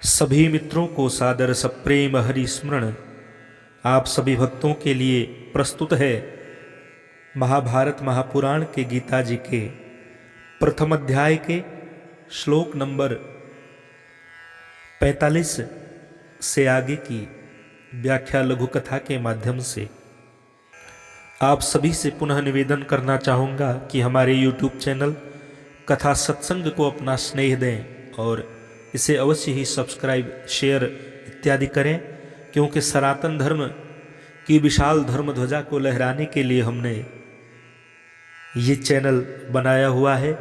सभी मित्रों को सादर सप्रेम हरि स्मरण। आप सभी भक्तों के लिए प्रस्तुत है महाभारत महापुराण के गीता जी के प्रथम अध्याय के श्लोक नंबर 45 से आगे की व्याख्या लघु कथा के माध्यम से। आप सभी से पुनः निवेदन करना चाहूँगा कि हमारे YouTube चैनल कथा सत्संग को अपना स्नेह दें और इसे अवश्य ही सब्सक्राइब, शेयर इत्यादि करें, क्योंकि सनातन धर्म की विशाल धर्म ध्वजा को लहराने के लिए हमने ये चैनल बनाया हुआ है।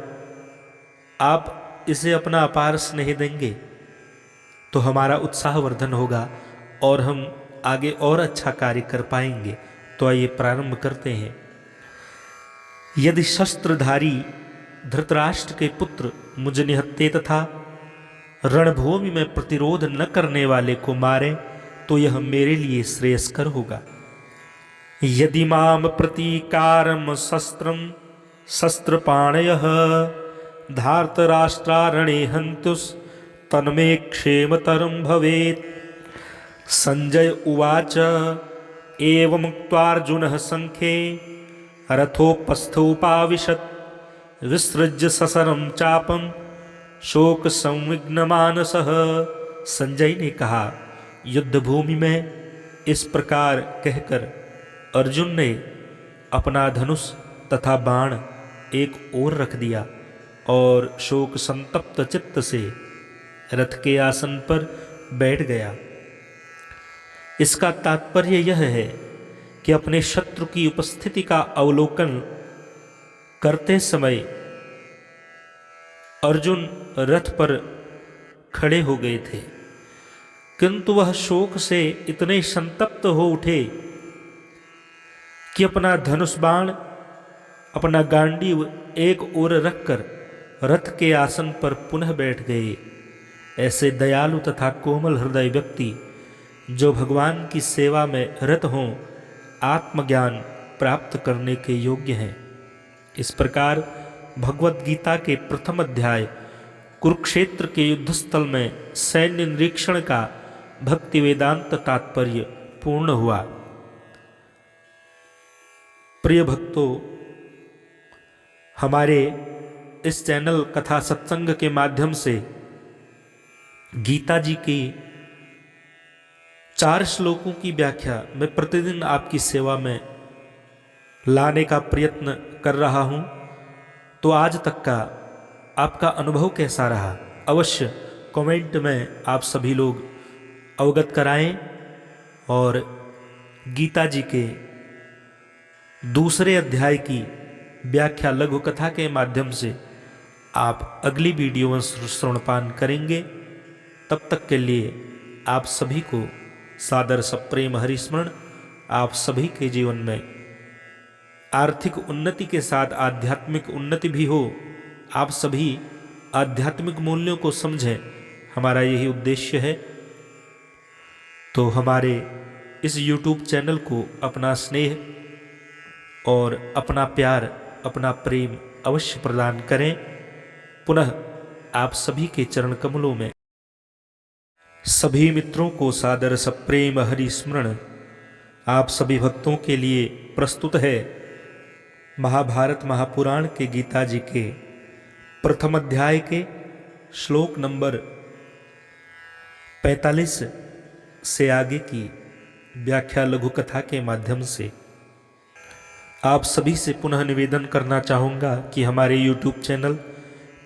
आप इसे अपना अपार स्नेह देंगे तो हमारा उत्साहवर्धन होगा और हम आगे और अच्छा कार्य कर पाएंगे। तो आइए प्रारंभ करते हैं। यदि शस्त्रधारी धृतराष्ट्र के पुत्र मुझ निहत्ते तथा रणभूमि में प्रतिरोध न करने वाले को मारे तो यह मेरे लिए श्रेयस्कर होगा। यदि माम प्रतीकारम शस्त्रम शस्त्रपाणयः धार्तराष्ट्रारणे हन्तुस् तन्मे क्षेमतरं भवेत्। संजय उवाच एवमुक्त्वार्जुनः संख्ये रथोपस्थोपाविशत् विसृज्य ससरं चापं शोक संविघ्न मानसः। संजय ने कहा, युद्ध भूमि में इस प्रकार कहकर अर्जुन ने अपना धनुष तथा बाण एक ओर रख दिया और शोक संतप्त चित्त से रथ के आसन पर बैठ गया। इसका तात्पर्य यह है कि अपने शत्रु की उपस्थिति का अवलोकन करते समय अर्जुन रथ पर खड़े हो गए थे, किंतु वह शोक से इतने संतप्त हो उठे कि अपना धनुष बाण, अपना गांडीव एक ओर रखकर रथ के आसन पर पुनः बैठ गए। ऐसे दयालु तथा कोमल हृदय व्यक्ति जो भगवान की सेवा में रत हों, आत्मज्ञान प्राप्त करने के योग्य हैं। इस प्रकार भगवत गीता के प्रथम अध्याय कुरुक्षेत्र के युद्धस्थल में सैन्य निरीक्षण का भक्ति वेदांत तात्पर्य पूर्ण हुआ। प्रिय भक्तों, हमारे इस चैनल कथा सत्संग के माध्यम से गीता जी की 4 श्लोकों की व्याख्या मैं प्रतिदिन आपकी सेवा में लाने का प्रयत्न कर रहा हूं। तो आज तक का आपका अनुभव कैसा रहा, अवश्य कमेंट में आप सभी लोग अवगत कराएं और गीता जी के दूसरे अध्याय की व्याख्या लघु कथा के माध्यम से आप अगली वीडियो में श्रवणपान करेंगे। तब तक के लिए आप सभी को सादर सप्रेम हरिस्मरण। आप सभी के जीवन में आर्थिक उन्नति के साथ आध्यात्मिक उन्नति भी हो। आप सभी आध्यात्मिक मूल्यों को समझें, हमारा यही उद्देश्य है। तो हमारे इस YouTube चैनल को अपना स्नेह और अपना प्यार, अपना प्रेम अवश्य प्रदान करें। पुनः आप सभी के चरण कमलों में सभी मित्रों को सादर सप्रेम हरि स्मरण। आप सभी भक्तों के लिए प्रस्तुत है महाभारत महापुराण के गीता जी के प्रथम अध्याय के श्लोक नंबर 45 से आगे की व्याख्या लघु कथा के माध्यम से। आप सभी से पुनः निवेदन करना चाहूँगा कि हमारे YouTube चैनल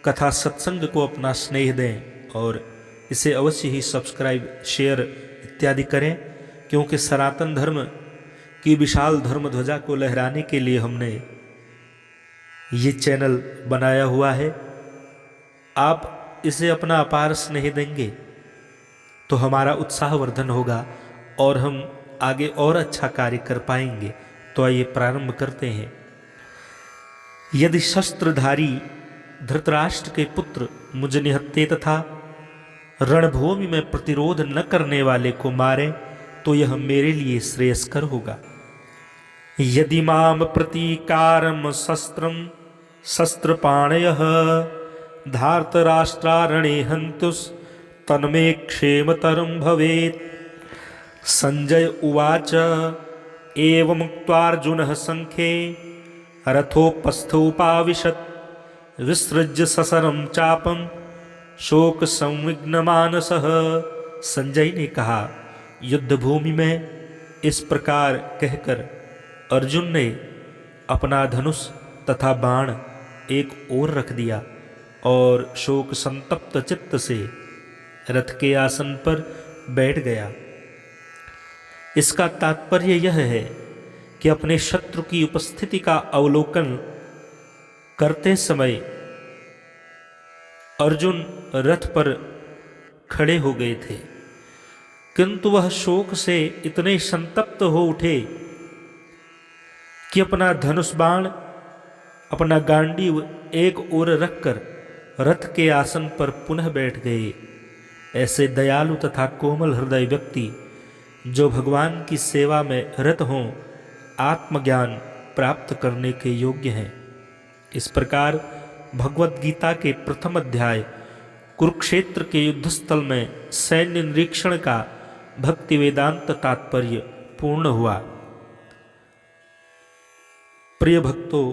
कथा सत्संग को अपना स्नेह दें और इसे अवश्य ही सब्सक्राइब, शेयर इत्यादि करें, क्योंकि सनातन धर्म की विशाल धर्म ध्वजा को लहराने के लिए हमने ये चैनल बनाया हुआ है। आप इसे अपना अपार स्नेह देंगे तो हमारा उत्साहवर्धन होगा और हम आगे और अच्छा कार्य कर पाएंगे। तो आइए प्रारंभ करते हैं। यदि शस्त्रधारी धृतराष्ट्र के पुत्र मुझ निहत्ते तथा रणभूमि में प्रतिरोध न करने वाले को मारे तो यह मेरे लिए श्रेयस्कर होगा। यदि माम प्रतीकारम शस्त्रम शस्त्रपाणयः धार्तराष्ट्रारणे हन्तुस् तन्मे क्षेमतरं भवेत्। संजय उवाच एवमुक्त्वार्जुनः संख्ये रथोपस्थोपाविशत्। विसृज्य ससरं चापं शोक संविघ्नमानसः। संजय ने कहा, युद्ध भूमि में इस प्रकार कहकर अर्जुन ने अपना धनुष तथा बाण एक ओर रख दिया और शोक संतप्त चित्त से रथ के आसन पर बैठ गया। इसका तात्पर्य यह है कि अपने शत्रु की उपस्थिति का अवलोकन करते समय अर्जुन रथ पर खड़े हो गए थे, किंतु वह शोक से इतने संतप्त हो उठे कि अपना धनुष बाण, अपना गांडीव एक ओर रखकर रथ के आसन पर पुनः बैठ गए। ऐसे दयालु तथा कोमल हृदय व्यक्ति जो भगवान की सेवा में रत हों, आत्मज्ञान प्राप्त करने के योग्य हैं। इस प्रकार भगवत गीता के प्रथम अध्याय कुरुक्षेत्र के युद्धस्थल में सैन्य निरीक्षण का भक्ति वेदांत तात्पर्य पूर्ण हुआ। प्रिय भक्तों,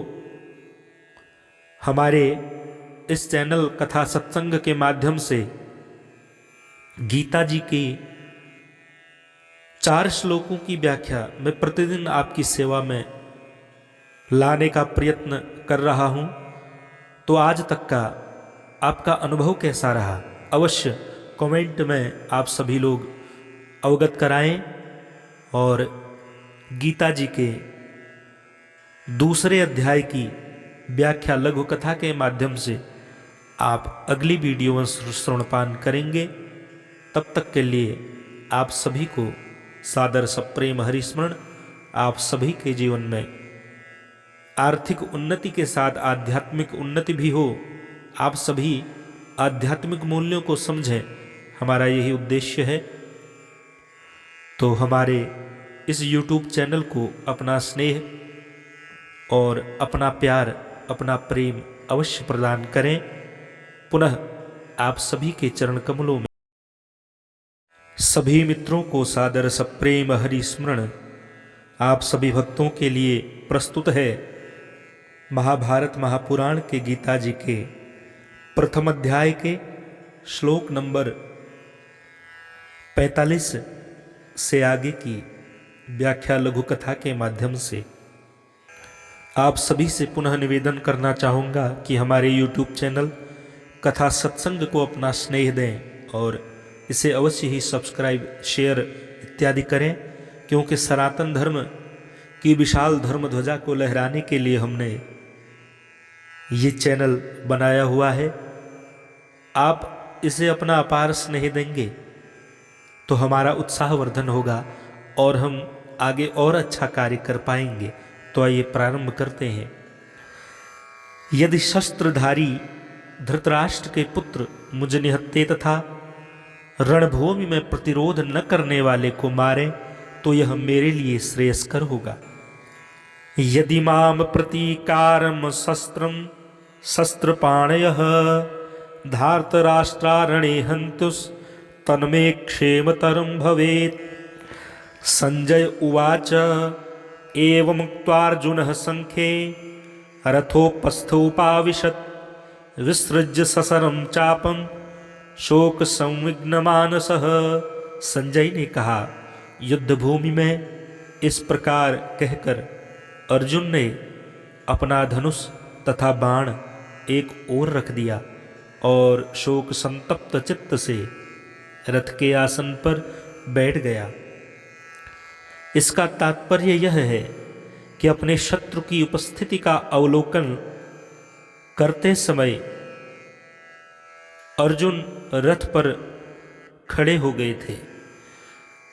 हमारे इस चैनल कथा सत्संग के माध्यम से गीता जी की 4 श्लोकों की व्याख्या मैं प्रतिदिन आपकी सेवा में लाने का प्रयत्न कर रहा हूं। तो आज तक का आपका अनुभव कैसा रहा, अवश्य कमेंट में आप सभी लोग अवगत कराएं। और गीता जी के दूसरे अध्याय की व्याख्या लघु कथा के माध्यम से आप अगली वीडियो में श्रवणपान करेंगे। तब तक के लिए आप सभी को सादर सप्रेम हरिस्मरण। आप सभी के जीवन में आर्थिक उन्नति के साथ आध्यात्मिक उन्नति भी हो, आप सभी आध्यात्मिक मूल्यों को समझें, हमारा यही उद्देश्य है। तो हमारे इस YouTube चैनल को अपना स्नेह और अपना प्यार, अपना प्रेम अवश्य प्रदान करें। पुनः आप सभी के चरण कमलों में सभी मित्रों को सादर सप्रेम हरिस्मरण। आप सभी भक्तों के लिए प्रस्तुत है महाभारत महापुराण के गीता जी के प्रथम अध्याय के श्लोक नंबर 45 से आगे की व्याख्या लघु कथा के माध्यम से। आप सभी से पुनः निवेदन करना चाहूँगा कि हमारे YouTube चैनल कथा सत्संग को अपना स्नेह दें और इसे अवश्य ही सब्सक्राइब, शेयर इत्यादि करें, क्योंकि सनातन धर्म की विशाल धर्म ध्वजा को लहराने के लिए हमने ये चैनल बनाया हुआ है। आप इसे अपना अपार स्नेह देंगे तो हमारा उत्साहवर्धन होगा और हम आगे और अच्छा कार्य कर पाएंगे। तो आइए प्रारंभ करते हैं। यदि शस्त्रधारी धृतराष्ट्र के पुत्र मुझ निहत्ते तथा रणभूमि में प्रतिरोध न करने वाले को मारे तो यह मेरे लिए श्रेयस्कर होगा। यदि माम प्रतीकारम शस्त्रम शस्त्रपाणयः धार्तराष्ट्रारणे हन्तुस् तन्मे क्षेमतरं भवेत्। संजय उवाच एवमुक्त्वार्जुनः संख्ये रथोपस्थोपाविशत्। विसृज्य ससरं चापं शोक संविघ्नमानसः। संजय ने कहा, युद्ध भूमि में इस प्रकार कहकर अर्जुन ने अपना धनुष तथा बाण एक ओर रख दिया और शोक संतप्त चित्त से रथ के आसन पर बैठ गया। इसका तात्पर्य यह है कि अपने शत्रु की उपस्थिति का अवलोकन करते समय अर्जुन रथ पर खड़े हो गए थे,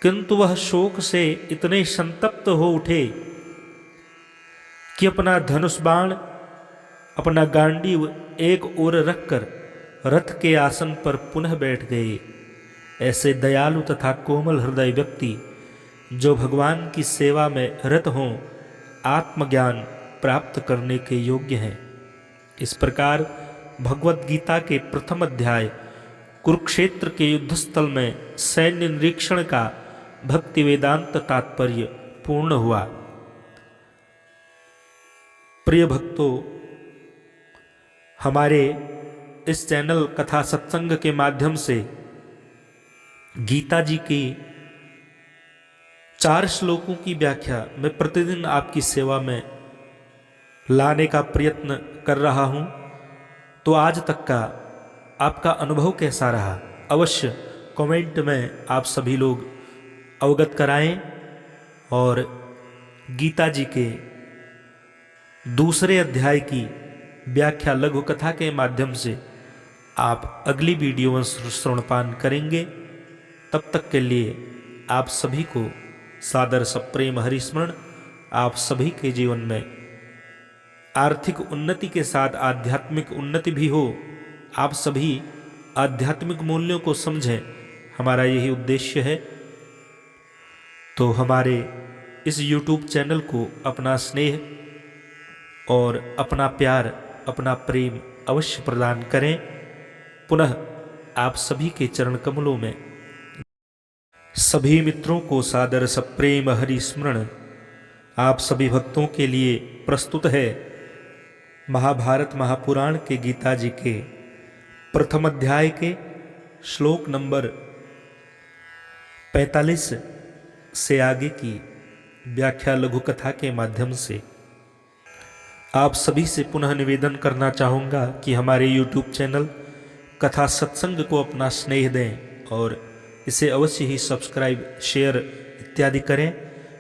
किंतु वह शोक से इतने संतप्त हो उठे कि अपना धनुष बाण, अपना गांडीव एक ओर रखकर रथ के आसन पर पुनः बैठ गए। ऐसे दयालु तथा कोमल हृदय व्यक्ति जो भगवान की सेवा में रत हों, आत्मज्ञान प्राप्त करने के योग्य हैं। इस प्रकार भगवत गीता के प्रथम अध्याय कुरुक्षेत्र के युद्धस्थल में सैन्य निरीक्षण का भक्ति वेदांत तात्पर्य पूर्ण हुआ। प्रिय भक्तों, हमारे इस चैनल कथा सत्संग के माध्यम से गीता जी की 4 श्लोकों की व्याख्या मैं प्रतिदिन आपकी सेवा में लाने का प्रयत्न कर रहा हूं। तो आज तक का आपका अनुभव कैसा रहा, अवश्य कमेंट में आप सभी लोग अवगत कराएं। और गीता जी के दूसरे अध्याय की व्याख्या लघु कथा के माध्यम से आप अगली वीडियो में श्रवणपान करेंगे। तब तक के लिए आप सभी को सादर सप्रेम हरिस्मरण। आप सभी के जीवन में आर्थिक उन्नति के साथ आध्यात्मिक उन्नति भी हो, आप सभी आध्यात्मिक मूल्यों को समझें, हमारा यही उद्देश्य है। तो हमारे इस YouTube चैनल को अपना स्नेह और अपना प्यार, अपना प्रेम अवश्य प्रदान करें। पुनः आप सभी के चरण कमलों में सभी मित्रों को सादर सप्रेम हरिस्मरण। आप सभी भक्तों के लिए प्रस्तुत है महाभारत महापुराण के गीता जी के प्रथम अध्याय के श्लोक नंबर 45 से आगे की व्याख्या लघु कथा के माध्यम से। आप सभी से पुनः निवेदन करना चाहूँगा कि हमारे YouTube चैनल कथा सत्संग को अपना स्नेह दें और इसे अवश्य ही सब्सक्राइब, शेयर इत्यादि करें,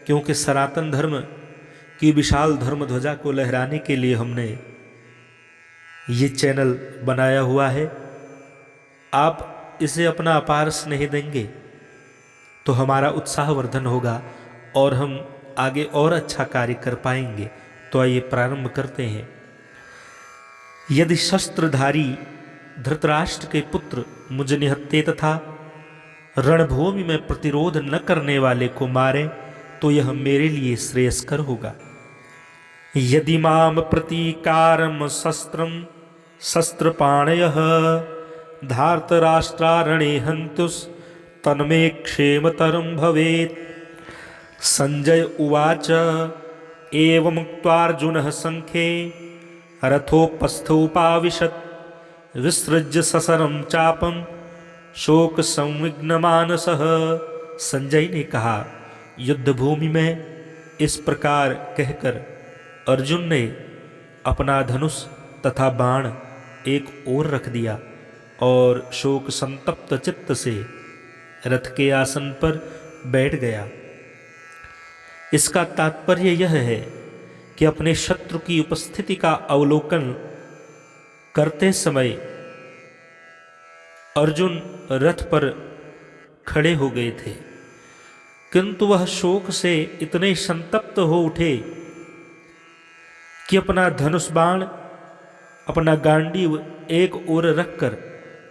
क्योंकि सनातन धर्म की विशाल धर्म ध्वजा को लहराने के लिए हमने ये चैनल बनाया हुआ है। आप इसे अपना अपार स्नेह देंगे तो हमारा उत्साहवर्धन होगा और हम आगे और अच्छा कार्य कर पाएंगे। तो आइए प्रारंभ करते हैं। यदि शस्त्रधारी धृतराष्ट्र के पुत्र मुझ निहत्ते तथा रणभूमि में प्रतिरोध न करने वाले को मारे तो यह मेरे लिए श्रेयस्कर होगा। यदि माम प्रतीकारम शस्त्रम शस्त्रपाणयः धार्तराष्ट्रारणे हन्तुस् तन्मे क्षेमतरं भवेत्। संजय उवाच एवमुक्त्वार्जुनः संख्ये रथोपस्थोपाविशत् विसृज्य ससरं चापं शोक संविघ्नमानसः। संजय ने कहा, युद्ध भूमि में इस प्रकार कहकर अर्जुन ने अपना धनुष तथा बाण एक ओर रख दिया और शोक संतप्त चित्त से रथ के आसन पर बैठ गया। इसका तात्पर्य यह है कि अपने शत्रु की उपस्थिति का अवलोकन करते समय अर्जुन रथ पर खड़े हो गए थे, किंतु वह शोक से इतने संतप्त हो उठे कि अपना धनुष बाण, अपना गांडीव एक ओर रखकर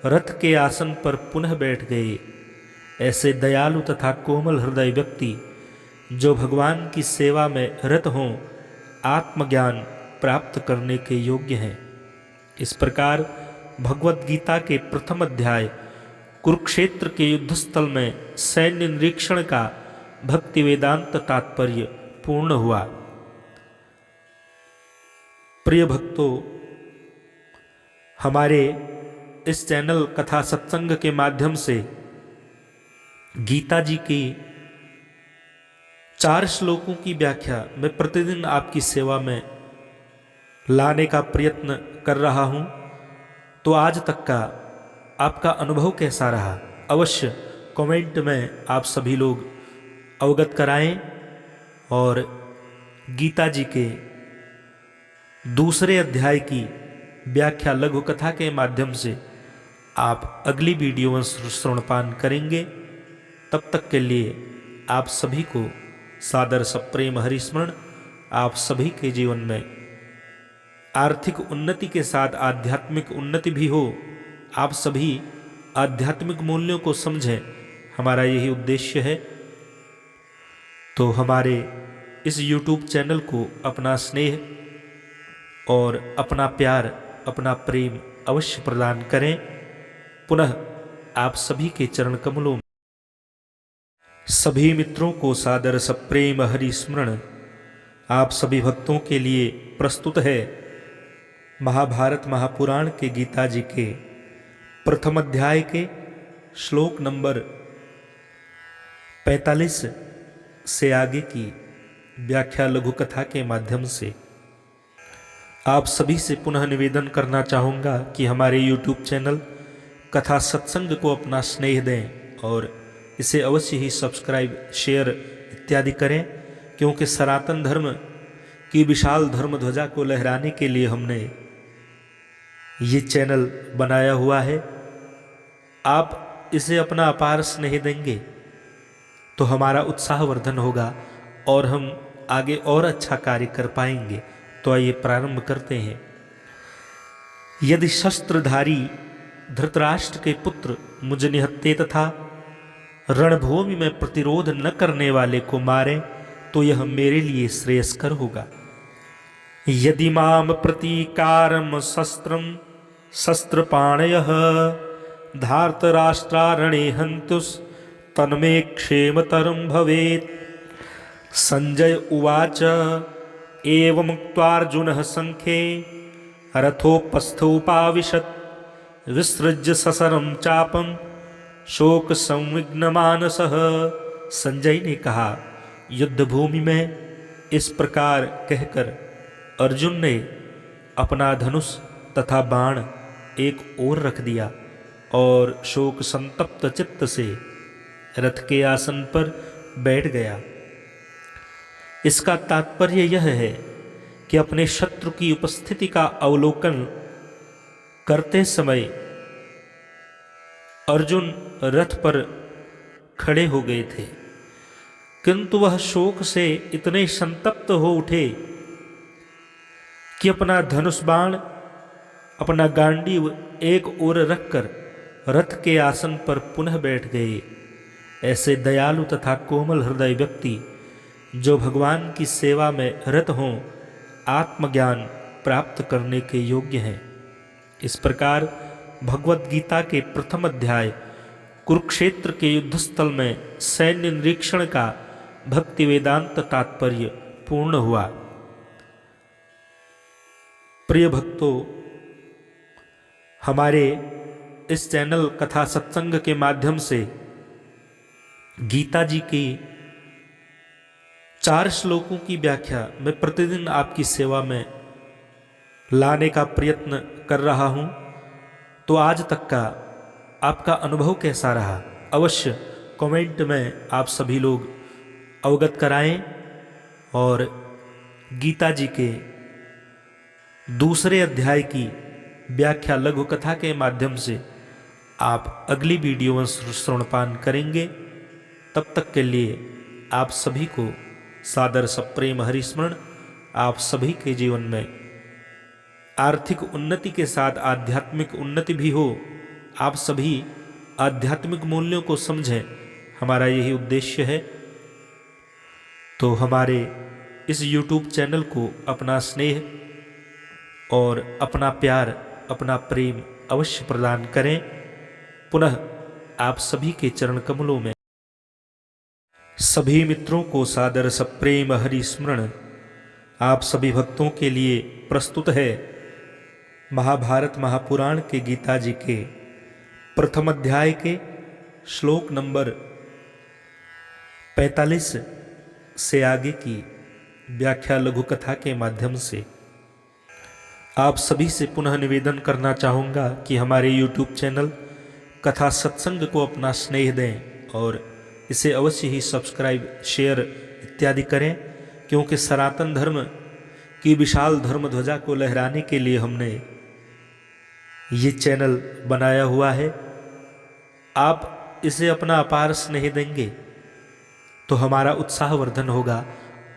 रथ के आसन पर पुनः बैठ गए। ऐसे दयालु तथा कोमल हृदय व्यक्ति जो भगवान की सेवा में रत हों, आत्मज्ञान प्राप्त करने के योग्य हैं। इस प्रकार भगवत गीता के प्रथम अध्याय कुरुक्षेत्र के युद्धस्थल में सैन्य निरीक्षण का भक्ति वेदांत तात्पर्य पूर्ण हुआ। प्रिय भक्तों, हमारे इस चैनल कथा सत्संग के माध्यम से गीता जी की 4 श्लोकों की व्याख्या मैं प्रतिदिन आपकी सेवा में लाने का प्रयत्न कर रहा हूं। तो आज तक का आपका अनुभव कैसा रहा, अवश्य कमेंट में आप सभी लोग अवगत कराएं। और गीता जी के दूसरे अध्याय की व्याख्या लघु कथा के माध्यम से आप अगली वीडियो में श्रवणपान करेंगे। तब तक के लिए आप सभी को सादर सप्रेम हरिस्मरण। आप सभी के जीवन में आर्थिक उन्नति के साथ आध्यात्मिक उन्नति भी हो, आप सभी आध्यात्मिक मूल्यों को समझें, हमारा यही उद्देश्य है। तो हमारे इस YouTube चैनल को अपना स्नेह और अपना प्यार, अपना प्रेम अवश्य प्रदान करें। पुनः आप सभी के चरण कमलों में सभी मित्रों को सादर सप्रेम हरि स्मरण। आप सभी भक्तों के लिए प्रस्तुत है महाभारत महापुराण के गीता जी के प्रथम अध्याय के श्लोक नंबर 45 से आगे की व्याख्या लघु कथा के माध्यम से। आप सभी से पुनः निवेदन करना चाहूँगा कि हमारे YouTube चैनल कथा सत्संग को अपना स्नेह दें और इसे अवश्य ही सब्सक्राइब, शेयर इत्यादि करें, क्योंकि सनातन धर्म की विशाल धर्म ध्वजा को लहराने के लिए हमने ये चैनल बनाया हुआ है। आप इसे अपना अपार स्नेह देंगे तो हमारा उत्साहवर्धन होगा और हम आगे और अच्छा कार्य कर पाएंगे। तो आइए प्रारंभ करते हैं। यदि शस्त्रधारी धृतराष्ट्र के पुत्र मुझ निहत्ते तथा रणभूमि में प्रतिरोध न करने वाले को मारे तो यह मेरे लिए श्रेयस्कर होगा। यदि माम प्रतीकारम शस्त्रम शस्त्रपाणयः धार्तराष्ट्रारणे हन्तुस् तन्मे क्षेमतरं भवेत्। संजय उवाच एवमुक्त्वार्जुनः संख्ये रथोपस्थोपाविशत् विसृज्य ससरं चापं शोक संविघ्नमानसः। संजय ने कहा, युद्ध भूमि में इस प्रकार कहकर अर्जुन ने अपना धनुष तथा बाण एक ओर रख दिया और शोक संतप्त चित्त से रथ के आसन पर बैठ गया। इसका तात्पर्य यह है कि अपने शत्रु की उपस्थिति का अवलोकन करते समय अर्जुन रथ पर खड़े हो गए थे, किंतु वह शोक से इतने संतप्त हो उठे कि अपना धनुष बाण, अपना गांडीव एक ओर रखकर रथ के आसन पर पुनः बैठ गए। ऐसे दयालु तथा कोमल हृदय व्यक्ति जो भगवान की सेवा में रत हों, आत्मज्ञान प्राप्त करने के योग्य हैं। इस प्रकार भगवत गीता के प्रथम अध्याय कुरुक्षेत्र के युद्धस्थल में सैन्य निरीक्षण का भक्ति वेदांत तात्पर्य पूर्ण हुआ। प्रिय भक्तों, हमारे इस चैनल कथा सत्संग के माध्यम से गीता जी की 4 श्लोकों की व्याख्या मैं प्रतिदिन आपकी सेवा में लाने का प्रयत्न कर रहा हूं। तो आज तक का आपका अनुभव कैसा रहा, अवश्य कमेंट में आप सभी लोग अवगत कराएं और गीता जी के दूसरे अध्याय की व्याख्या लघु कथा के माध्यम से आप अगली वीडियो में श्रवणपान करेंगे। तब तक के लिए आप सभी को सादर सप्रेम हरिस्मरण। आप सभी के जीवन में आर्थिक उन्नति के साथ आध्यात्मिक उन्नति भी हो। आप सभी आध्यात्मिक मूल्यों को समझें, हमारा यही उद्देश्य है। तो हमारे इस YouTube चैनल को अपना स्नेह और अपना प्यार, अपना प्रेम अवश्य प्रदान करें। पुनः आप सभी के चरण कमलों में सभी मित्रों को सादर सप्रेम हरि स्मरण। आप सभी भक्तों के लिए प्रस्तुत है महाभारत महापुराण के गीता जी के प्रथम अध्याय के श्लोक नंबर 45 से आगे की व्याख्या लघु कथा के माध्यम से। आप सभी से पुनः निवेदन करना चाहूँगा कि हमारे YouTube चैनल कथा सत्संग को अपना स्नेह दें और इसे अवश्य ही सब्सक्राइब, शेयर इत्यादि करें, क्योंकि सनातन धर्म की विशाल धर्म ध्वजा को लहराने के लिए हमने ये चैनल बनाया हुआ है। आप इसे अपना अपार स्नेह देंगे तो हमारा उत्साहवर्धन होगा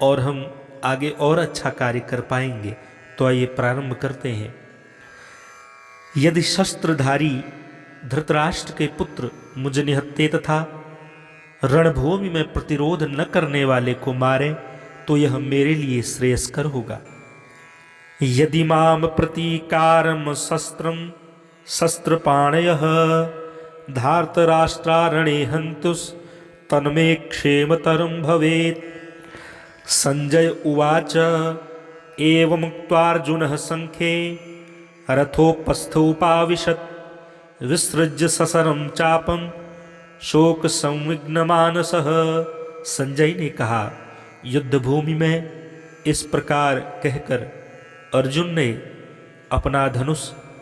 और हम आगे और अच्छा कार्य कर पाएंगे। तो आइए प्रारंभ करते हैं। यदि शस्त्रधारी धृतराष्ट्र के पुत्र मुझ निहत्ते तथा रणभूमि में प्रतिरोध न करने वाले को मारे तो यह मेरे लिए श्रेयस्कर होगा। यदि माम प्रतीकारम शस्त्रम शस्त्रपाणयः धार्तराष्ट्रारणे हन्तुस् तन्मे क्षेमतरं भवेत्। संजय उवाच एवमुक्त्वार्जुनः सङ्ख्ये रथोपस्थोपाविशत् विसृज्य ससरं चापं शोकसंविघ्नमानसः। संजय ने कहा, युद्ध भूमि में इस प्रकार कहकर अर्जुन ने अपना धनुष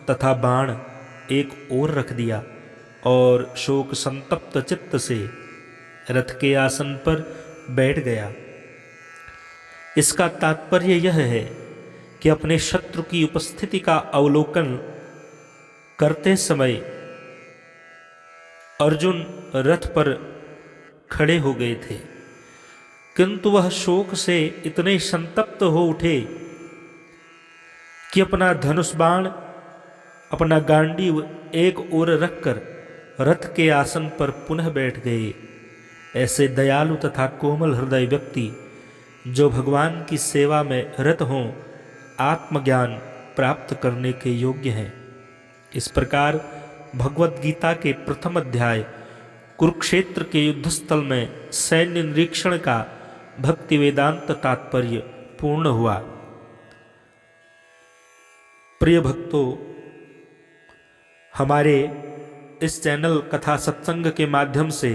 तथा बाण एक ओर रख दिया और शोक संतप्त चित्त से रथ के आसन पर बैठ गया। इसका तात्पर्य यह है कि अपने शत्रु की उपस्थिति का अवलोकन करते समय अर्जुन रथ पर खड़े हो गए थे, किंतु वह शोक से इतने संतप्त हो उठे कि अपना धनुष बाण, अपना गांडीव एक ओर रखकर रथ के आसन पर पुनः बैठ गए। ऐसे दयालु तथा कोमल हृदय व्यक्ति जो भगवान की सेवा में रत हों, आत्मज्ञान प्राप्त करने के योग्य हैं। इस प्रकार भगवत गीता के प्रथम अध्याय कुरुक्षेत्र के युद्धस्थल में सैन्य निरीक्षण का भक्ति वेदांत तात्पर्य पूर्ण हुआ। प्रिय भक्तों, हमारे इस चैनल कथा सत्संग के माध्यम से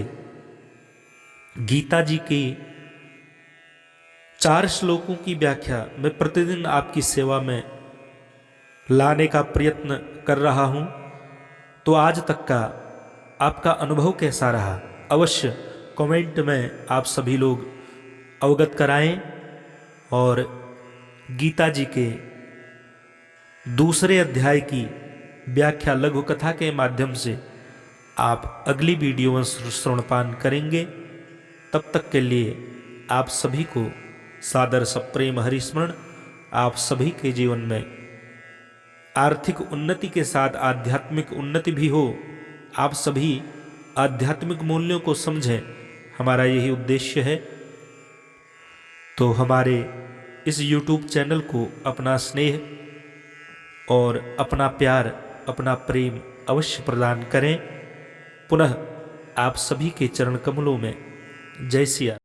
गीता जी की 4 श्लोकों की व्याख्या मैं प्रतिदिन आपकी सेवा में लाने का प्रयत्न कर रहा हूं। तो आज तक का आपका अनुभव कैसा रहा, अवश्य कमेंट में आप सभी लोग अवगत कराएं। और गीता जी के दूसरे अध्याय की व्याख्या लघु कथा के माध्यम से आप अगली वीडियो में श्रवणपान करेंगे। तब तक के लिए आप सभी को सादर सप्रेम हरिस्मरण। आप सभी के जीवन में आर्थिक उन्नति के साथ आध्यात्मिक उन्नति भी हो। आप सभी आध्यात्मिक मूल्यों को समझें, हमारा यही उद्देश्य है। तो हमारे इस YouTube चैनल को अपना स्नेह और अपना प्यार, अपना प्रेम अवश्य प्रदान करें। पुनः आप सभी के चरण कमलों में जय सिया।